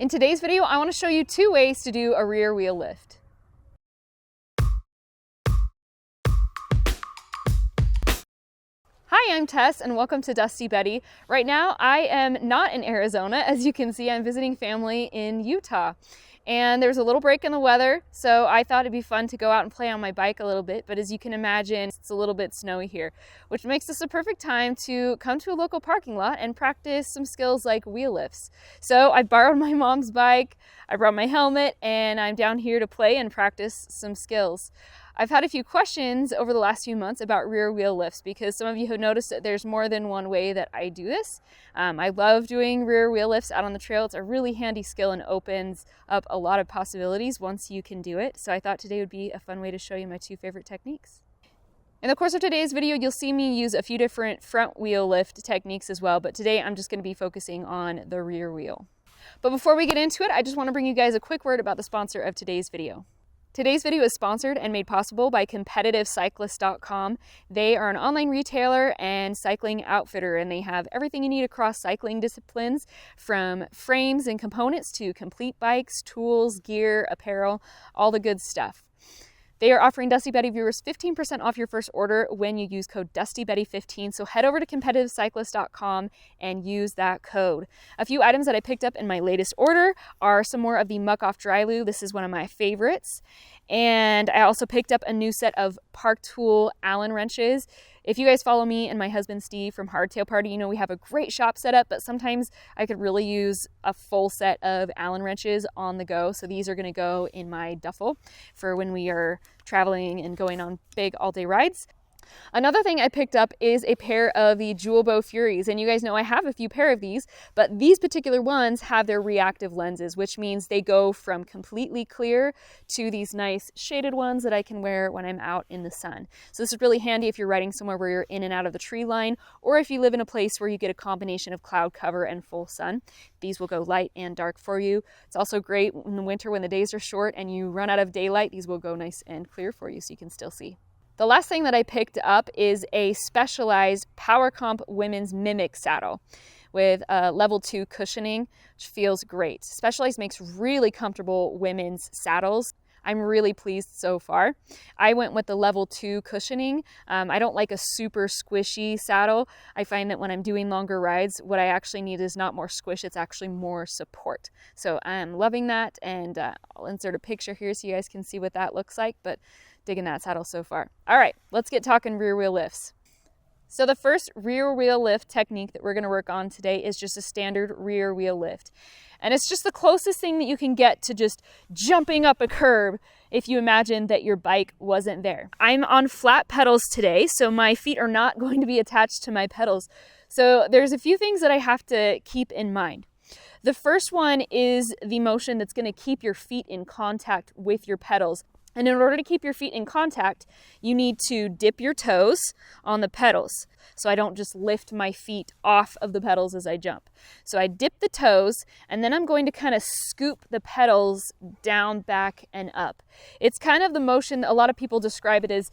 In today's video, I want to show you 2 ways to do a rear wheel lift. Hi, I'm Tess and welcome to Dusty Betty. Right now, I am not in Arizona. As you can see, I'm visiting family in Utah. And there's a little break in the weather, so I thought it'd be fun to go out and play on my bike a little bit, but as you can imagine, it's a little bit snowy here, which makes this a perfect time to come to a local parking lot and practice some skills like wheel lifts. So I borrowed my mom's bike, I brought my helmet, and I'm down here to play and practice some skills. I've had a few questions over the last few months about rear wheel lifts because some of you have noticed that there's more than one way that I do this. I love doing rear wheel lifts out on the trail. It's a really handy skill and opens up a lot of possibilities once you can do it. So I thought today would be a fun way to show you my 2 favorite techniques. In the course of today's video, you'll see me use a few different front wheel lift techniques as well, but today I'm just going to be focusing on the rear wheel. But before we get into it, I just want to bring you guys a quick word about the sponsor of today's video. Today's video is sponsored and made possible by CompetitiveCyclist.com. They are an online retailer and cycling outfitter, and they have everything you need across cycling disciplines, from frames and components to complete bikes, tools, gear, apparel, all the good stuff. They are offering Dusty Betty viewers 15% off your first order when you use code DustyBetty15. So head over to CompetitiveCyclist.com and use that code. A few items that I picked up in my latest order are some more of the Muck Off Dry Lube. This is one of my favorites. And I also picked up a new set of Park Tool Allen wrenches. If you guys follow me and my husband Steve from Hardtail Party, you know we have a great shop set up, but sometimes I could really use a full set of Allen wrenches on the go. So these are going to go in my duffel for when we are traveling and going on big all-day rides. Another thing I picked up is a pair of the Jewel Bow Furies, and you guys know I have a few pair of these, but these particular ones have their reactive lenses, which means they go from completely clear to these nice shaded ones that I can wear when I'm out in the sun. So this is really handy if you're riding somewhere where you're in and out of the tree line, or if you live in a place where you get a combination of cloud cover and full sun. These will go light and dark for you. It's also great in the winter when the days are short and you run out of daylight. These will go nice and clear for you so you can still see. The last thing that I picked up is a specialized Power Comp Women's Mimic saddle with level 2 cushioning, which feels great. Specialized makes really comfortable women's saddles. I'm really pleased so far. I went with the level 2 cushioning. I don't like a super squishy saddle. I find that when I'm doing longer rides, what I actually need is not more squish, it's actually more support. So I'm loving that, and I'll insert a picture here so you guys can see what that looks like, but digging that saddle so far. All right, let's get talking rear wheel lifts. So the first rear wheel lift technique that we're going to work on today is just a standard rear wheel lift. And it's just the closest thing that you can get to just jumping up a curb if you imagine that your bike wasn't there. I'm on flat pedals today, so my feet are not going to be attached to my pedals. So there's a few things that I have to keep in mind. The first one is the motion that's going to keep your feet in contact with your pedals. And in order to keep your feet in contact, you need to dip your toes on the pedals. So I don't just lift my feet off of the pedals as I jump. So I dip the toes, and then I'm going to kind of scoop the pedals down, back, and up. It's kind of the motion, a lot of people describe it as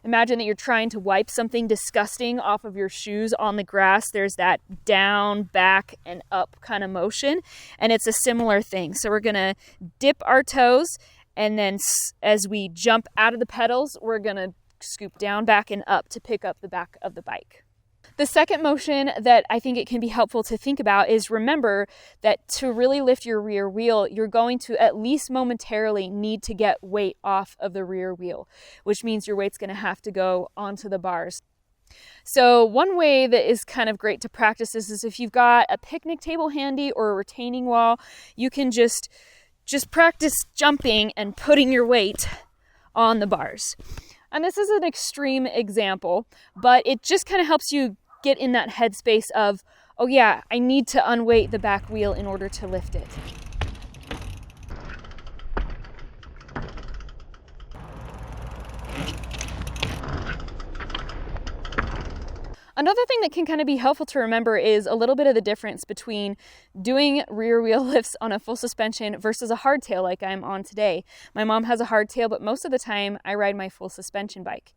imagine that you're trying to wipe something disgusting off of your shoes on the grass. There's that down, back, and up kind of motion. And it's a similar thing. So we're going to dip our toes, and then as we jump out of the pedals, we're going to scoop down, back, and up to pick up the back of the bike. The second motion that I think it can be helpful to think about is remember that to really lift your rear wheel, you're going to at least momentarily need to get weight off of the rear wheel, which means your weight's going to have to go onto the bars. So one way that is kind of great to practice this is if you've got a picnic table handy or a retaining wall, you can just practice jumping and putting your weight on the bars. And this is an extreme example, but it just kind of helps you get in that headspace of, oh yeah, I need to unweight the back wheel in order to lift it. Another thing that can kind of be helpful to remember is a little bit of the difference between doing rear wheel lifts on a full suspension versus a hardtail like I'm on today. My mom has a hardtail, but most of the time I ride my full suspension bike.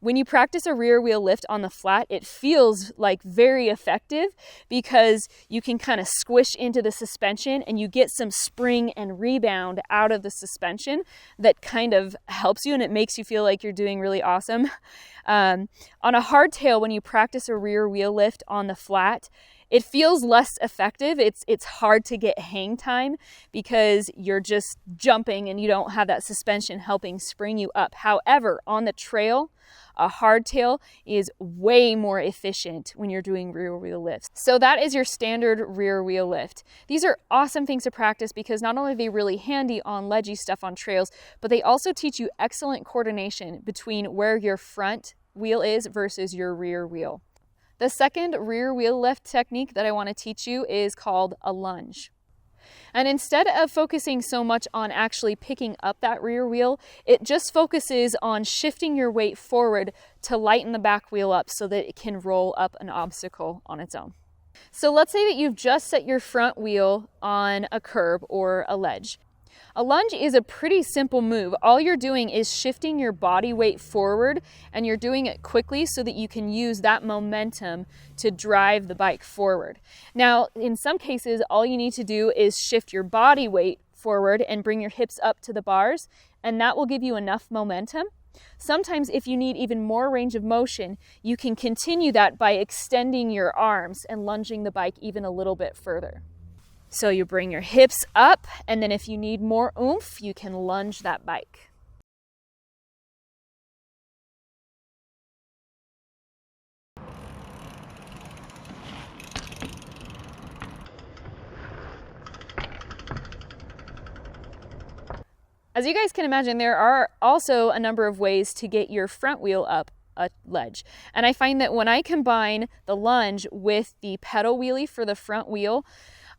When you practice a rear wheel lift on the flat, it feels like very effective because you can kind of squish into the suspension and you get some spring and rebound out of the suspension that kind of helps you, and it makes you feel like you're doing really awesome. On a hardtail, when you practice a rear wheel lift on the flat, it feels less effective. It's hard to get hang time because you're just jumping and you don't have that suspension helping spring you up. However, on the trail, a hardtail is way more efficient when you're doing rear wheel lifts. So that is your standard rear wheel lift. These are awesome things to practice because not only are they really handy on ledgy stuff on trails, but they also teach you excellent coordination between where your front wheel is versus your rear wheel. The second rear wheel lift technique that I want to teach you is called a lunge. And instead of focusing so much on actually picking up that rear wheel, it just focuses on shifting your weight forward to lighten the back wheel up so that it can roll up an obstacle on its own. So let's say that you've just set your front wheel on a curb or a ledge. A lunge is a pretty simple move. All you're doing is shifting your body weight forward, and you're doing it quickly so that you can use that momentum to drive the bike forward. Now, in some cases, all you need to do is shift your body weight forward and bring your hips up to the bars, and that will give you enough momentum. Sometimes if you need even more range of motion, you can continue that by extending your arms and lunging the bike even a little bit further. So you bring your hips up, and then if you need more oomph, you can lunge that bike. As you guys can imagine, there are also a number of ways to get your front wheel up a ledge. And I find that when I combine the lunge with the pedal wheelie for the front wheel,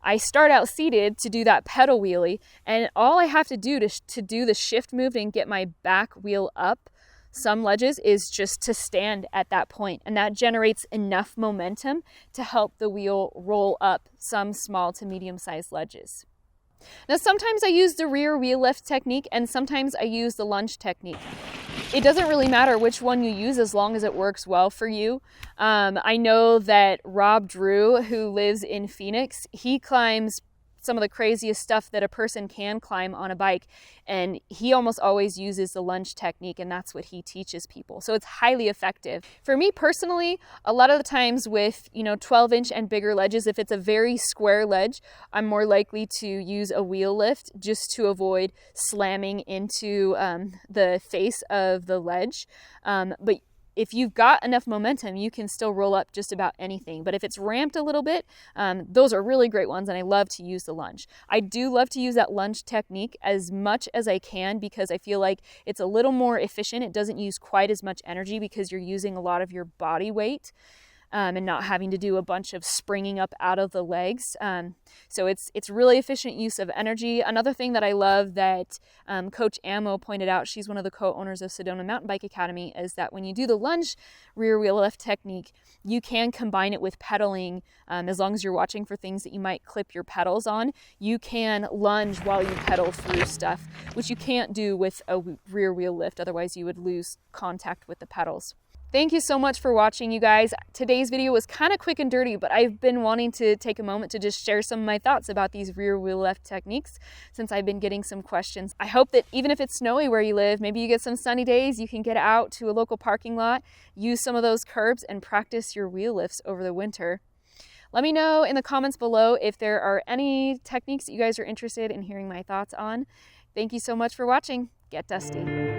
I start out seated to do that pedal wheelie, and all I have to do to do the shift move and get my back wheel up some ledges is just to stand at that point, and that generates enough momentum to help the wheel roll up some small to medium-sized ledges. Now, sometimes I use the rear wheel lift technique and sometimes I use the lunge technique. It doesn't really matter which one you use as long as it works well for you. I know that Rob Drew, who lives in Phoenix, he climbs some of the craziest stuff that a person can climb on a bike, and he almost always uses the lunge technique, and that's what he teaches people. So it's highly effective. For me personally, a lot of the times with 12-inch and bigger ledges, if it's a very square ledge, I'm more likely to use a wheel lift just to avoid slamming into the face of the ledge. But if you've got enough momentum, you can still roll up just about anything. But if it's ramped a little bit, those are really great ones, and I love to use the lunge. I do love to use that lunge technique as much as I can because I feel like it's a little more efficient. It doesn't use quite as much energy because you're using a lot of your body weight. And not having to do a bunch of springing up out of the legs. So it's really efficient use of energy. Another thing that I love that Coach Ammo pointed out, she's one of the co-owners of Sedona Mountain Bike Academy, is that when you do the lunge rear wheel lift technique, you can combine it with pedaling. As long as you're watching for things that you might clip your pedals on, you can lunge while you pedal through stuff, which you can't do with a rear wheel lift. Otherwise you would lose contact with the pedals. Thank you so much for watching, you guys. Today's video was kind of quick and dirty, but I've been wanting to take a moment to just share some of my thoughts about these rear wheel lift techniques since I've been getting some questions. I hope that even if it's snowy where you live, maybe you get some sunny days, you can get out to a local parking lot, use some of those curbs, and practice your wheel lifts over the winter. Let me know in the comments below if there are any techniques that you guys are interested in hearing my thoughts on. Thank you so much for watching. Get dusty.